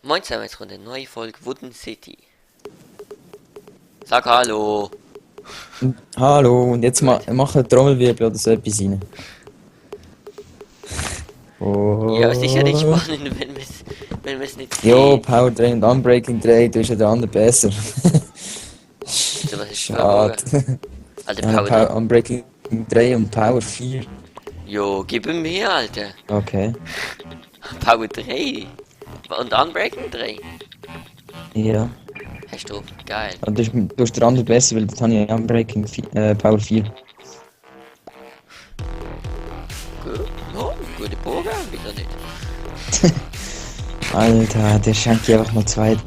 Moin zusammen, jetzt kommt eine neue Folge Wooden City. Sag Hallo. Hallo, und jetzt Gut. machen Trommelwirbel oder so etwas rein. Ja, es ist ja nicht Oh. spannend, wenn wir es nicht Jo, sehen. Power 3 und Unbreaking 3, du bist ja der andere besser. Wieso, was ist verloren? Schade. Alter, Ja, Powder. Unbreaking 3 und Power 4. Jo, gib ihm mehr, Alter. Okay. Power 3. Und Unbreaking 3. Ja. Hast du? Geil. Und du bist der andere besser, weil das habe ich Unbreaking Power 4. Gut. Oh, gute Bogen, wieso nicht? Alter, der schenkt dir einfach mal 20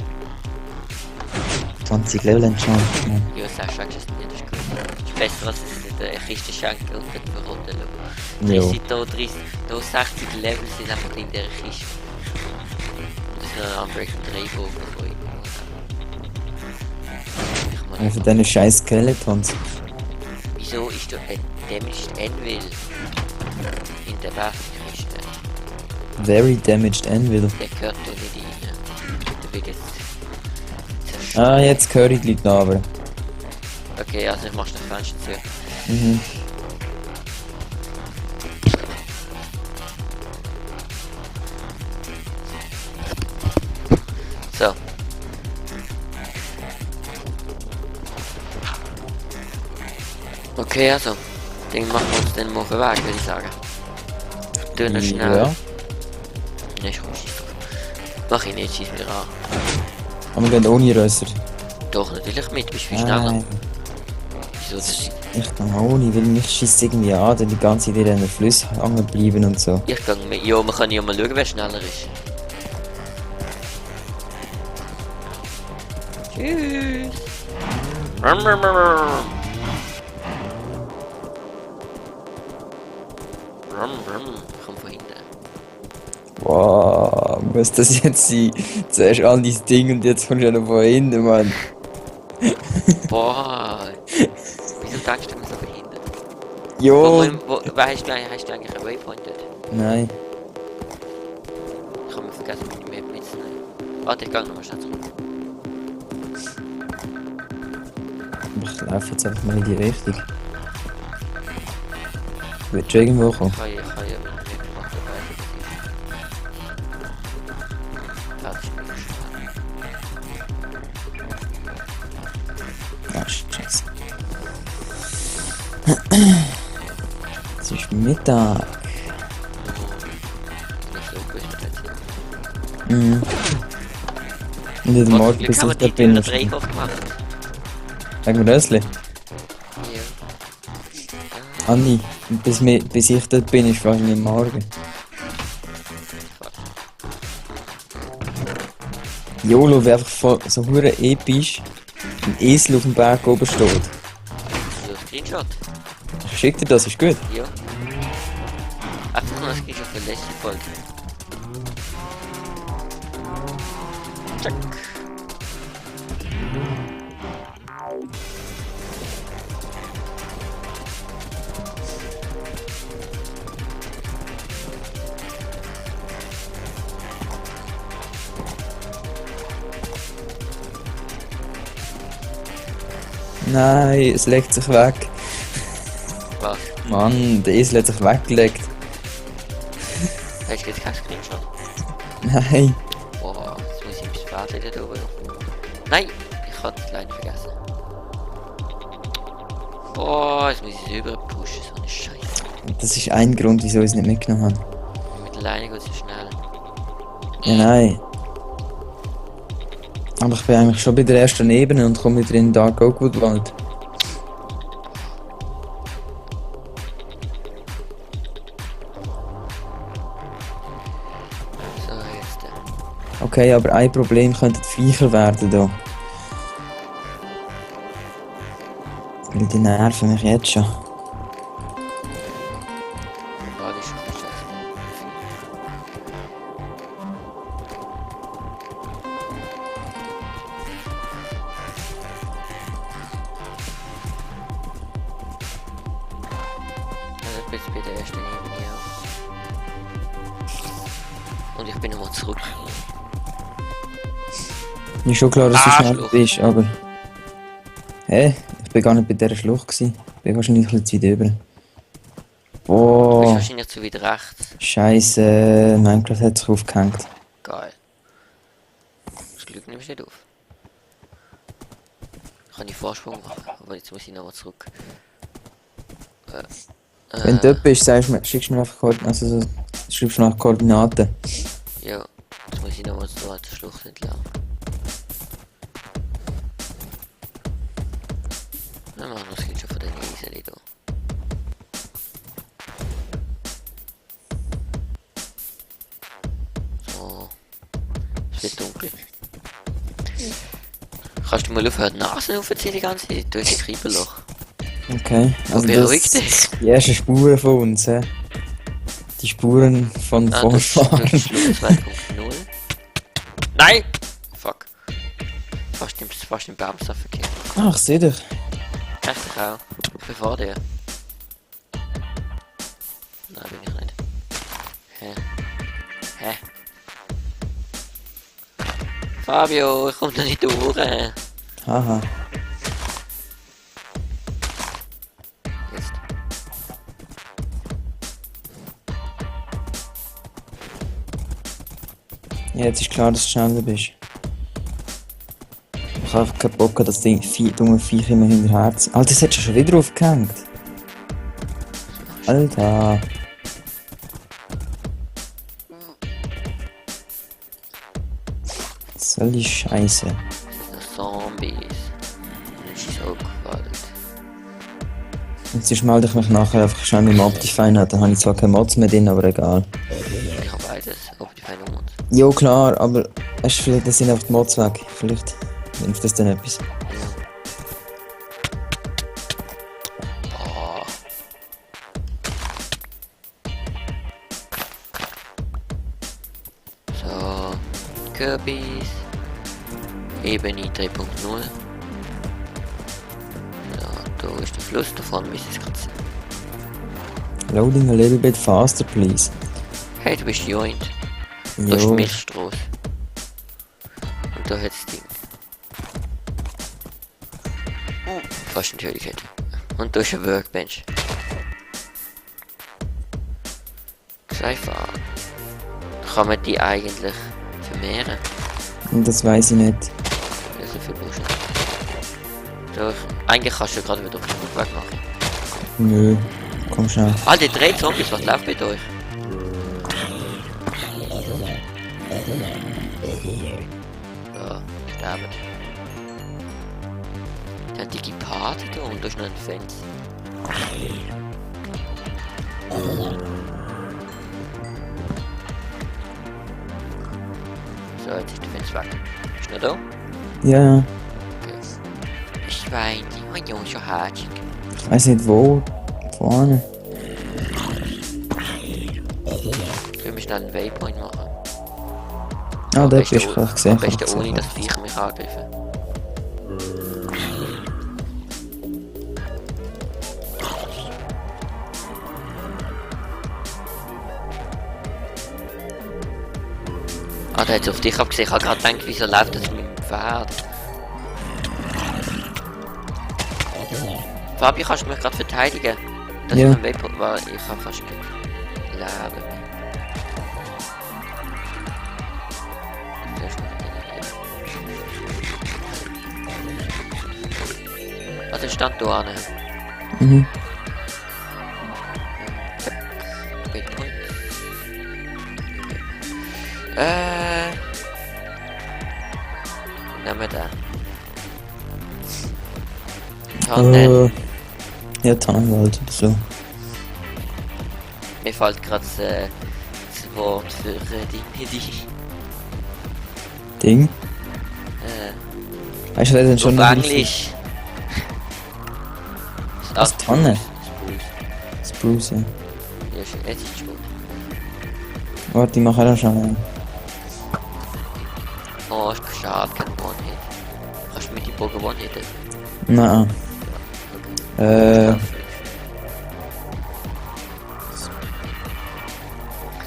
Level Enchantment. Ja, sagst du, es nicht, das ist gut. Das ist besser, als es in der Kiste schenken und nicht verrotten lassen. Jo. 60 Level sind einfach in der Kiste. Und das ist noch ein Unbreaking 3 Bogen, wo ich Für deine scheiß Skeletons. Wieso ist da ein Damaged Anvil in der Waffenkiste? Very damaged Anvil. Der gehört da nicht rein. Der wird jetzt zerstört. Ah, jetzt höre ich die Leute noch, aber. Okay, also ich mach's das Fenster zu. Mhm. So. Okay, also. Dann machen wir uns dann mal weg, würde ich sagen. Tun wir schnell. Ja. Ne, ich komm, schieß drauf. Mach ich nicht, schieß mir an. Aber wir gehen ohne Rösser. Doch, natürlich mit, bist viel schneller. Nein, Wieso das? ich kann ohne, weil mich schießt irgendwie an, dann die ganze Zeit in den Fluss hängen bleiben und so. Ich kann mit. Ja, man kann ja mal schauen, wer schneller ist. Tschüss. Rum, rum, rum, rum. Rum, rum. Komm von hinten. Wow, muss das jetzt sein? Zuerst all dieses Ding und jetzt kommst du ja noch von hinten, Mann. Boah. Wieso denkst du, wir so behindert? Jo! Wer hast du eigentlich einen Waypoint dort? Nein. Ich habe mir vergessen, mit mir mitzunehmen. Warte, ich gehe nochmal schnell zurück. Ich laufe jetzt einfach mal in die Richtung. Willst du irgendwo kommen? Ich kann ja mitmachen, dabei. Das ist mega schnell. Ah, scheiße. Es ist Mittag. Nicht so gut, jetzt. Mhm. Und in der Morgen Glück bis haben wir ich da die bin. Tür Dreh aufgemacht. Sagen wir Rösli? Ja. Anni, bis ich dort bin, ist wahrscheinlich morgen. YOLO wäre einfach so hure episch, ein Esel auf dem Berg oben steht. So, Screenshot. Ich schick dir das, ist gut. Ja. Einfach nur ein Screenshot für die letzte Folge. Zack. Nein, es legt sich weg. Was? Mann, der Esel hat sich weggelegt. Hast du jetzt keinen Screenshot? Nein. Boah, jetzt muss ich ein bisschen warten da oben. Nein, ich habe das leider vergessen. Boah, jetzt muss ich es überpushen, so eine Scheiße. Das ist ein Grund, wieso ich es nicht mitgenommen habe. Mit der Leine geht es so schnell. Ja, nein. Aber ich bin eigentlich schon bei der ersten Ebene und komme wieder in den Dark Oakwood Wald. So, jetzt. Okay, aber ein Problem könnte die Viecher werden da. Weil die nerven mich jetzt schon. Boah, das ist schon scheiße. Also bis bei der ersten Ebene, ja. Und ich bin nochmal zurück. Ist schon klar, dass du schnell Arschloch. bist, aber... Hä? Ich bin gar nicht bei dieser Schlucht gewesen. Ich bin wahrscheinlich ein bisschen zu weit über. Du bist Boah, wahrscheinlich zu weit rechts. Scheiße, Minecraft hat sich aufgehängt. Geil. Das Glück nimmst du nicht auf. Kann ich Vorsprung machen, aber jetzt muss ich nochmal zurück. Wenn du dort bist, schickst du mir einfach Koordinaten, also so, schreibst du nach Koordinaten. Ja, jetzt muss ich nochmal zur alten Schlucht entlang. Dann machen wir das geht schon von der Insel da. So. Es wird dunkel. Kannst du mal aufhören, Nasen aufzuziehen die ganze Zeit? Du hast ein Kribbelloch. Okay, also beruhig das dich. die ersten Spuren von uns, hä? Die Spuren von Ah, das ist Vorfahren. Schlucht 2.0. Nein! Fuck. Fast im Baumstaff verkehrt. Ach, seh dich. Echt auch. Ich bin vor dir. Nein, bin ich nicht. Hä? Fabio, ich komm da nicht durch. Haha. Jetzt. Ja, jetzt ist klar, dass du schneller bist. Ich hab einfach keinen Bock, dass die dumme Viech immer hinterher ziehen. Alter, das hat schon wieder aufgehängt. Alter. Was soll die Scheiße? Das sind Zombies. Das ist so gewollt. Jetzt melde ich mich nachher einfach schnell mit dem Optifine an. Dann habe ich zwar keine Mods mehr drin, aber egal. Ich habe beides. Ob die feinen Mund. Jo, klar, aber weißt du, vielleicht sind einfach die Mods weg. Vielleicht hilft das dann etwas. Ja. Oh. So. Kürbis. Ebene 3.0. Ja, da ist der Fluss davon, wie es gerade sein. Loading a little bit faster, please. Hey, du bist joint. Da ist die Jo, Milchstraße. Und da hat das Ding. Fast natürlich hätte. Und da ist ein Workbench. Seifer. Kann man die eigentlich vermehren? das weiß ich nicht. Ja, so viel Bullshit. Doch, eigentlich kannst du gerade wieder auf den Rückweg machen. Nö, komm schnell. Ah, die 3 Zombies, was läuft mit euch? Ja, sterben. Der hat die Party da und da ist noch ein Fenster. So, jetzt ist der Fenster weg. Ist noch da? Ja, Okay. Schweine, oh ja, schon hatschig. ich weiß nicht wo. Vorne. Können wir schnell einen Waypoint machen? Ah, Am da besten bist du, o- ich gesehen. Am besten ohne, dass Viecher mich angreifen. Ah, der hat auf dich abgesehen. Ich habe gerade gedacht, wieso läuft das mit dem Pferd? Fabio, kannst du mich gerade verteidigen? Das Ja. ist ein Waypoint, weil ich habe fast kein Leben mehr. Der ist noch hier. Ah, der stand da an. Mhm. Waypoint. Nehmen wir den. Tannen. Ja, Tannenwald oder so. Mir fällt gerade das Wort für die Ding. Weißt du, das ist schon auf noch richtig- Englisch. Was, Tanne? Spruce. Spruce, ja. Ja, jetzt ist es gut. Warte, ich mache auch schon einen. Oh, ist schade, kein One-Hit. Kannst du mit dem Bogen One-Hitten? Nein.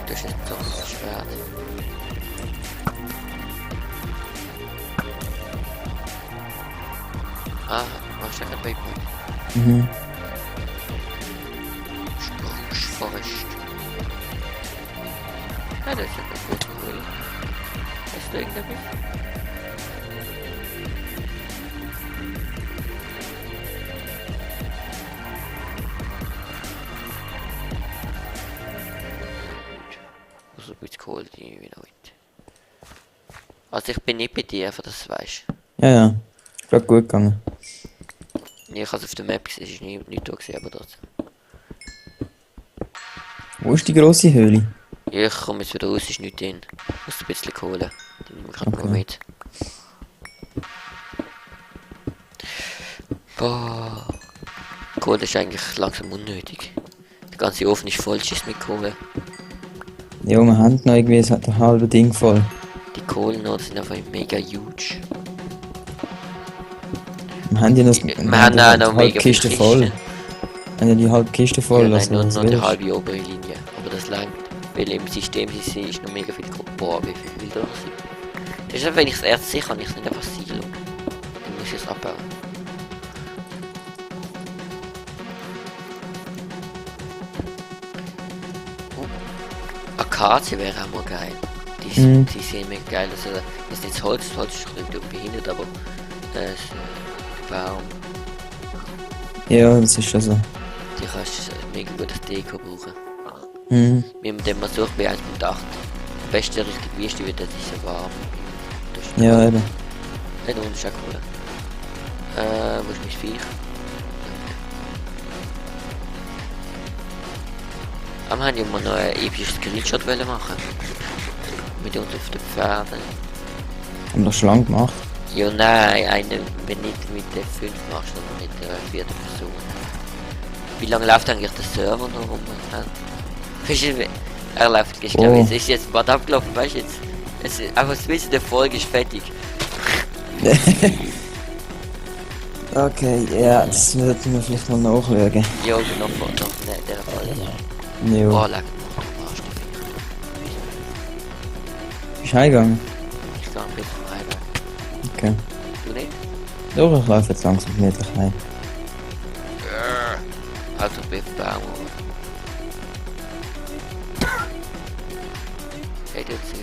Das ist jetzt so ein Schwert. Ah, machst du gerade Waypoint? Mhm. Spruch Forest. Ja, das ist ja ganz gut cool. Hast du irgendetwas? Also ein bisschen Kohle, die ich wieder heute. Also ich bin nicht bei dir, einfach dass du weißt. Ja, ja. Ist grad gut gegangen. Ja, ich habe es auf der Map gesehen, es ist nicht da gewesen, aber trotzdem. Wo ist die grosse Höhle? Ja, ich komme jetzt wieder raus, ist nicht drin. Ich muss ein bisschen Kohle. Die nehmen wir gerade Okay. noch mit. Boah. Kohle ist eigentlich langsam unnötig. Der ganze Ofen ist voll, schießt mit Kohle. Ja, wir haben noch irgendwie das halbe Ding voll. Die Kohlennoten sind einfach mega huge. Wir haben ja noch, Wir haben auch noch die halbe mega viele Kiste voll. Kisten. Wir haben ja die halbe Kiste voll. Ja, nein, also, nur was noch die willst? halbe obere Linie. Aber das langt. Weil im System ist noch mega viel Kohle. Boah, wie viel will da noch sein? Das ist einfach, wenn ich das Erz sehe, kann ich es nicht einfach silo. Dann muss ich es abbauen. Akazie wäre auch mal geil. Die sehen mega geil aus. Also, das ist jetzt Holz ist ein bisschen behindert, aber der Baum, Ja, das ist schon so. die kannst du mega gut als Deko brauchen. Mhm. Wie man den mal sucht bei 1.8. Am besten Richtung Wüste wird, das ist so warm. Das ist Ja, eben. nicht unten ist auch cool. Wo ist mein Viech? Aber wir haben ja mal noch ein episches Screenshot machen. Mit uns auf den Pferden. Haben wir das schon lange gemacht. Ja, nein, einen, wenn nicht mit der 5 machst, sondern mit der 4. Person. Wie lange läuft eigentlich der Server noch rum? Weißt du, er läuft, ich glaube, es ist jetzt bald abgelaufen, weißt du, jetzt. Es ist einfach das Wissen der Folge ist fertig. Okay, ja, das sollten wir vielleicht mal nachschauen. Ja, genau, noch nicht der Folge. Ja. Oh, leck noch den Arsch. Bist du heimgegangen? Ich kann ein bisschen rein. Okay. Du nicht? Doch, ich laufe jetzt langsam gemütlich heim. Also, Biff Baum. Hey, der hat sich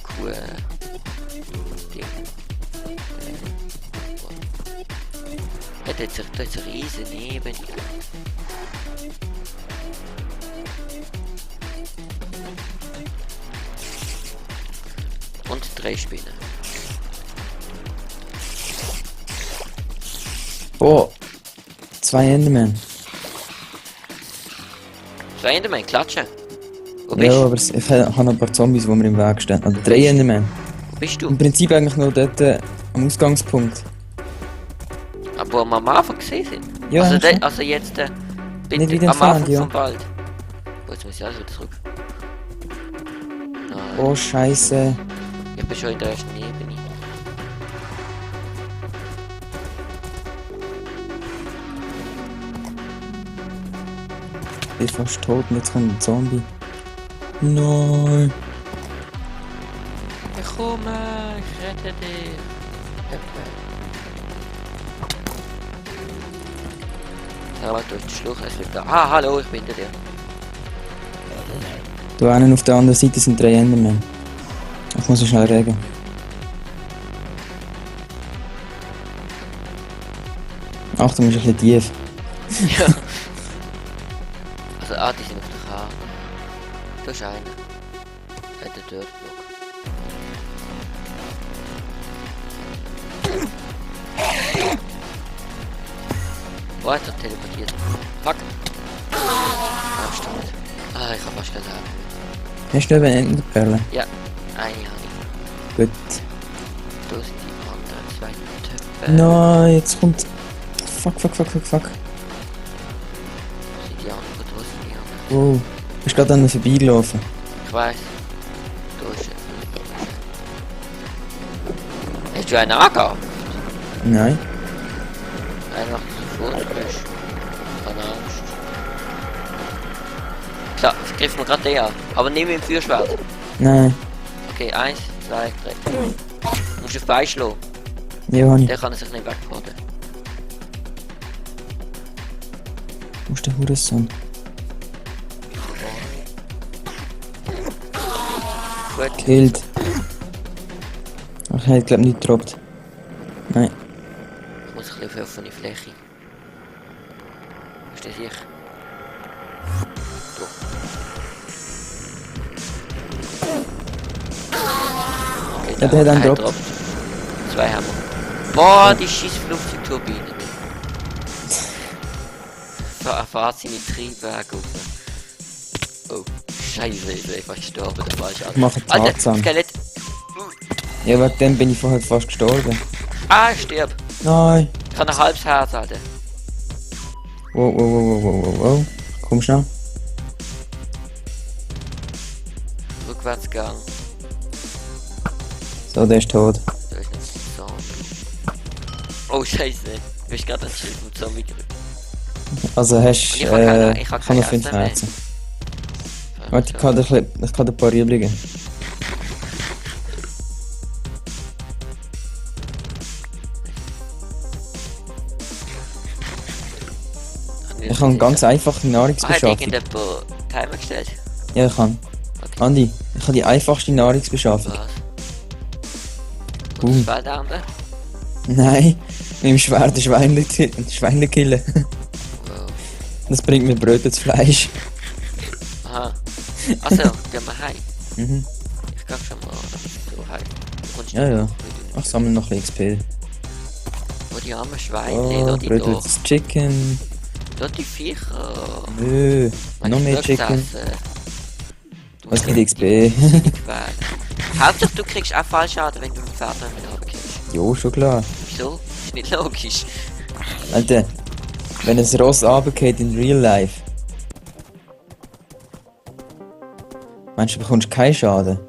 Kuh. Ding. Ja, der hat sich da ist ein riesen Nebel. Und 3 Spinnen. Oh! 2 Endermen. 2 Endermen, klatschen. Wo bist Ja, du? aber ich habe noch ein paar Zombies, die mir im Weg stehen. Also 3 Endermen. Wo bist du? Im Prinzip eigentlich noch dort am Ausgangspunkt. Aber wo wir am Anfang gesehen sind. Ja, Also, schon. also jetzt Nicht wieder am Anfang entfernt, ja. vom Wald. Oh, jetzt muss ich alles wieder zurück. Nein, Oh, Scheiße. ich bin schon in der ersten Ebene. Ich bin fast tot und jetzt kommt ein Zombie. Nein. Ich komme, ich rette dich. Ja, warte, durch den Schluch, es liegt da. Ah, hallo, ich bin hinter dir. Da einen auf der anderen Seite sind 3 Endermen. Ich muss so schnell regen. Achtung, ist ein bisschen tief. Ja. Also, die sind auf der Karte. Da ist einer. Der Dirtblock. Oh, jetzt hat teleportiert. Fuck. Ah, stimmt. Ah, ich hab fast gesagt. Hast du eben eine Enderperle? Ja, eine habe ich. Gut. Da sind die anderen 2 Töpfe. Nein, jetzt kommt... Fuck. Sind die anderen? Wo sind die anderen? Wow. Bist gerade an mir vorbeigelaufen. Ich weiß. Da ist er. Hast du einen angegeben? Nein. Einfach so vor bist. Keine Angst. Klar, ich griff mir gerade den an. Aber nimm ihn im Feuerschwert. Nein. Okay, 1, 2, 3. Du musst auf Bein schlagen. Ja, Hani. Der kann sich nicht wegfahren. Wo ist der Hurensohn? Gut. Killed. Ach, er hat glaub nicht gedroppt. Nein. Ich muss ein bisschen auf offene Fläche. Wo ist der sich? Da. Okay, Ja, der hat einen einer gedroppt. Zwei haben wir. Boah, die scheiß Flugzeugturbine. Fahrt seine Triebwerke auf. Oh, scheiße, ich bin fast gestorben, der falsche Ich mache Alter, Tarzan. Skelett. Ja, wegen dem bin ich vorher fast gestorben. Ah, ich stirb. Nein. Ich habe ein halbes Herz, Alter. Wow, wow, wow, wow, wow, wow, wow. Komm schnell. Rückwärtsgang. So, der ist tot. Da ist ein Zombie. Oh, scheiße. Du bist gerade ein Schild vom Zombie gerückt. Also hast Und ich hab keine- ich hab kann keine noch 5 Äste mehr. Herzen. Warte, ich kann ein paar übrigen. Ich habe eine ganz einfache Ah, hat Nahrungsbeschaffung. irgendjemand Timer gestellt? Ja, ich kann. Okay. Andi, ich habe die einfachste Nahrungsbeschaffung. Was? Boom. Das war der andere? Nein, mit dem Schwert Schweine killen. Wow. Das bringt mir brötetes Fleisch. Aha. Also, gehen wir heim. Mhm. Ich geh schon mal so heim. Du kommst Ja, nicht ja. mit. Ich sammle noch ein bisschen XP. Wo die armen Schweine, Oh, da die da. brötetes Chicken. Da die Viecher. Nö, noch mehr Chicken. Was mit XP? Hauptsache du kriegst auch Fallschaden, wenn du mit dem Pferd mit runterkommst. Jo, schon klar. Wieso? Ist nicht logisch. Alter, wenn ein Ross runtergeht in Real Life. Meinst du, du bekommst keinen Schaden? Im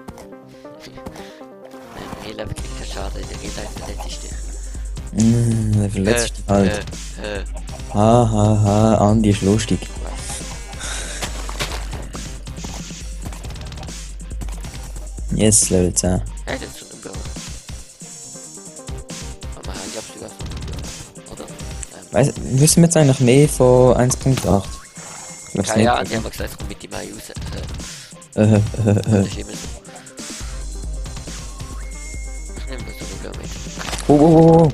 Real Life kriegt keinen Schaden, in der Real Life verletzt dich. Der verletzt dich halt. Ha, ha, ha, Andi ist lustig. Yes, Level 10. Hey, das ist so ein Blau. Aber man hat ja absolut was von oder? Wissen wir jetzt eigentlich mehr von 1.8? Ich glaub's Ja, nicht. ja, die haben gesagt, komm mit die Mai raus. Äh, Das ist immer so. Ich nehme das so mit. Oh, oh, oh,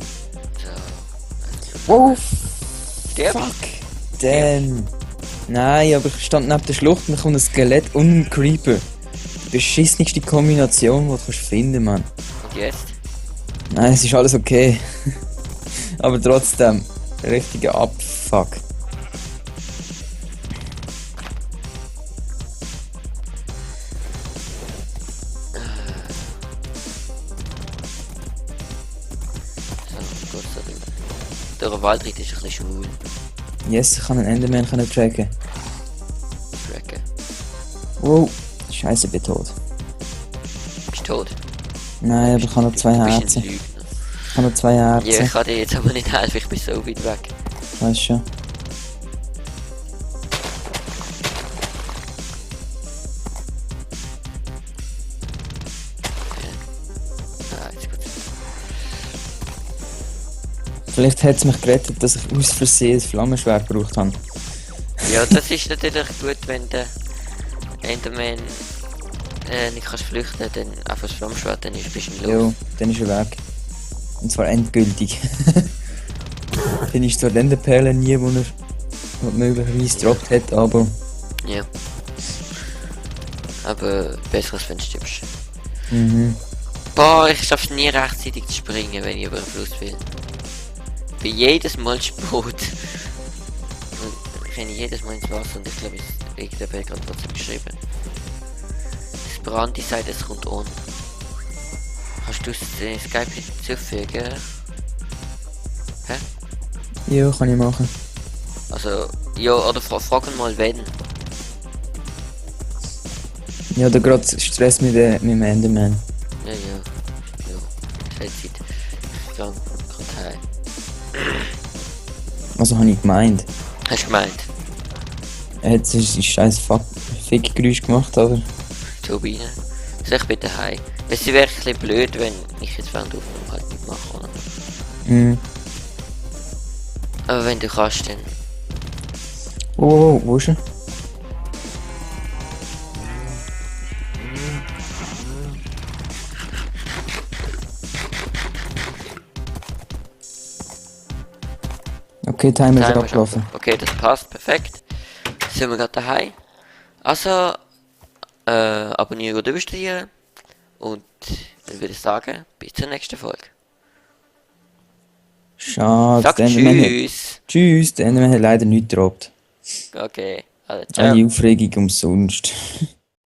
So. oh. Der? Fuck. Damn. Nein, aber ich stand neben der Schlucht und da kommt ein Skelett und ein Creeper. Die beschissenste Kombination, die du kannst finden, Mann. Und jetzt? Nein, es ist alles okay. Aber trotzdem, richtiger Abfuck. So, Gott sei Dank. Der Waldritt ist ein bisschen schwul. Yes, ich kann einen Enderman tracken. Tracken. Wow, scheiße, ich bin tot. Bist du tot? Nein, aber ich habe noch 2 Du bist ein Herzen. Lügner. Ich habe noch 2 Ja, ich Herzen. kann dir jetzt aber nicht helfen, ich bin so weit weg. Weißt schon. Ah, jetzt gut. Vielleicht hat es mich gerettet, dass ich aus Versehen ein Flammenschwert gebraucht habe. Ja, das ist natürlich gut, wenn der Enderman nicht kannst flüchten, dann einfach das Flammschwert, dann bist du in Jo, Luft. dann ist er weg. Und zwar endgültig. Dann ist zwar dann der Perle nie, wo er möglicherweise gedroppt hat, aber Ja. Aber besser als wenn du stirbst. mhm. Boah, ich schaff's nie rechtzeitig zu springen, wenn ich über den Fluss will. Ich bin jedes Mal Sport. Und ich renne jedes Mal ins Wasser und ich glaube, ich habe gerade trotzdem geschrieben. Das Brandi sagt, es kommt on. Hast du Skype hinzufügen? Hä? Ja, kann ich machen. Also, ja, oder frag ihn mal, wenn. Ja, da gerade Stress mit dem Enderman. Ja, ja. Ja. Zeit. Ich kann gerade heim. Also habe ich gemeint. Hast du gemeint? Er hat ein scheiß Fick-Geräusch gemacht, aber... Turbine. Soll ich bitte heim? Es wäre ein bisschen blöd, wenn ich jetzt während der Aufnahme halt nicht mache, oder? Mhm. Aber wenn du kannst, dann. Oh, wo ist er? Okay, Timer ist Timer ist abgelaufen. Okay, das passt, perfekt. Sind wir gerade daheim. Also, abonnieren oder übersteuern. Und dann würde ich sagen, bis zur nächsten Folge. Schade, Sag tschüss. Tschüss, der Enderman hat leider nichts gedroppt. Okay, also ciao. Alle Aufregung umsonst.